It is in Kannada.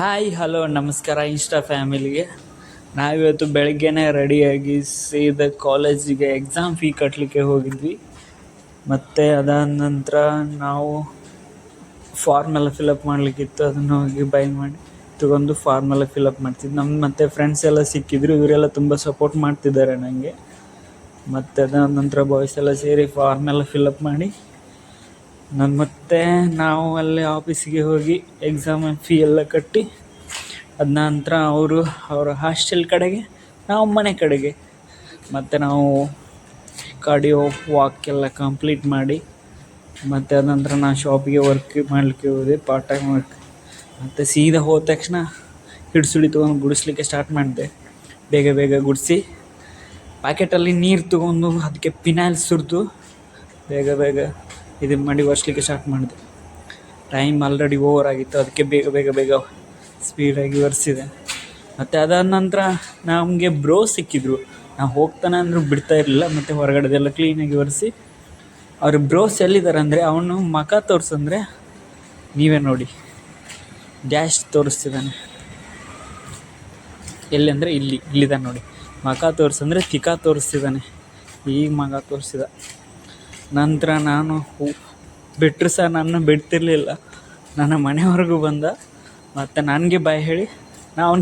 ಹಾಯ್ ಹಲೋ ನಮಸ್ಕಾರ ಇನ್ಸ್ಟಾ ಫ್ಯಾಮಿಲಿಗೆ. ನಾವಿವತ್ತು ಬೆಳಗ್ಗೆನೇ ರೆಡಿಯಾಗಿ ಸೀದಾ ಕಾಲೇಜಿಗೆ ಎಕ್ಸಾಮ್ ಫೀ ಕಟ್ಟಲಿಕ್ಕೆ ಹೋಗಿದ್ವಿ. ಮತ್ತು ಅದಾದ ನಂತರ ನಾವು ಫಾರ್ಮ್ ಎಲ್ಲ ಫಿಲಪ್ ಮಾಡಲಿಕ್ಕಿತ್ತು. ಅದನ್ನು ಹೋಗಿ ಬೈ ಮಾಡಿ ತಗೊಂಡು ಫಾರ್ಮ್ ಎಲ್ಲ ಫಿಲಪ್ ಮಾಡ್ತಿದ್ದು. ನಮ್ಮ ಮತ್ತು ಫ್ರೆಂಡ್ಸ್ ಎಲ್ಲ ಸಿಕ್ಕಿದ್ರು, ಇವರೆಲ್ಲ ತುಂಬ ಸಪೋರ್ಟ್ ಮಾಡ್ತಿದ್ದಾರೆ ನನಗೆ. ಮತ್ತು ಅದಾದ ನಂತರ ಬಾಯ್ಸ್ ಎಲ್ಲ ಸೇರಿ ಫಾರ್ಮ್ ಎಲ್ಲ ಫಿಲಪ್ ಮಾಡಿ ಮತ್ತು ನಾವು ಅಲ್ಲಿ ಆಫೀಸಿಗೆ ಹೋಗಿ ಎಕ್ಸಾಮ್ ಫೀ ಎಲ್ಲ ಕಟ್ಟಿ ಅದ ನಂತರ ಅವರ ಹಾಸ್ಟೆಲ್ ಕಡೆಗೆ, ನಾವು ಮನೆ ಕಡೆಗೆ. ಮತ್ತು ನಾವು ಕಾರ್ಡಿಯೋ ವಾಕೆಲ್ಲ ಕಂಪ್ಲೀಟ್ ಮಾಡಿ ಮತ್ತು ಅದ ನಂತರ ನಾನು ಶಾಪಿಗೆ ವರ್ಕ್ ಮಾಡಲಿಕ್ಕೆ ಹೋದೆ, ಪಾರ್ಟ್ ಟೈಮ್ ವರ್ಕ್. ಮತ್ತು ಸೀದಾ ಹೋದ ತಕ್ಷಣ ಹಿಡ್ಸುಳಿ ತೊಗೊಂಡು ಗುಡಿಸ್ಲಿಕ್ಕೆ ಸ್ಟಾರ್ಟ್ ಮಾಡಿದೆ. ಬೇಗ ಬೇಗ ಗುಡಿಸಿ ಪ್ಯಾಕೆಟಲ್ಲಿ ನೀರು ತೊಗೊಂಡು ಅದಕ್ಕೆ ಪಿನಾಯ್ಲ್ ಸುರಿದು ಬೇಗ ಬೇಗ ಇದು ಮಾಡಿ ಒರೆಸ್ಲಿಕ್ಕೆ ಸ್ಟಾರ್ಟ್ ಮಾಡಿದೆ. ಟೈಮ್ ಆಲ್ರೆಡಿ ಓವರ್ ಆಗಿತ್ತು, ಅದಕ್ಕೆ ಬೇಗ ಬೇಗ ಬೇಗ ಸ್ಪೀಡಾಗಿ ಒರೆಸಿದೆ. ಮತ್ತು ಅದಾದ ನಂತರ ನಮಗೆ ಬ್ರೋ ಸಿಕ್ಕಿದ್ರು. ನಾವು ಹೋಗ್ತಾನೆ ಅಂದರೂ ಬಿಡ್ತಾ ಇರಲಿಲ್ಲ. ಮತ್ತು ಹೊರಗಡೆದೆಲ್ಲ ಕ್ಲೀನಾಗಿ ಒರೆಸಿ ಅವ್ರ ಬ್ರೋಸ್ ಎಲ್ಲಿದ್ದಾರೆ ಅಂದರೆ, ಅವನು ಮುಖ ತೋರಿಸಂದರೆ ನೀವೇ ನೋಡಿ, ಡ್ಯಾಶ್ ತೋರಿಸ್ತಿದ್ದಾನೆ. ಎಲ್ಲಿ ಅಂದರೆ ಇಲ್ಲಿದ್ದಾನೆ ನೋಡಿ. ಮುಖ ತೋರಿಸಂದರೆ ತಿಕ್ಕ ತೋರಿಸ್ತಿದ್ದಾನೆ. ಈಗ ಮುಖ ತೋರಿಸಿದ ನಂತರ ನಾನು ಬಿಟ್ಟರು ಸಹ ನನ್ನ ಬಿಡ್ತಿರ್ಲಿಲ್ಲ. ನನ್ನ ಮನೆವರೆಗೂ ಬಂದ. ಮತ್ತು ನನಗೆ ಬಾಯ್ ಹೇಳಿ ನಾ ಅವ್ನ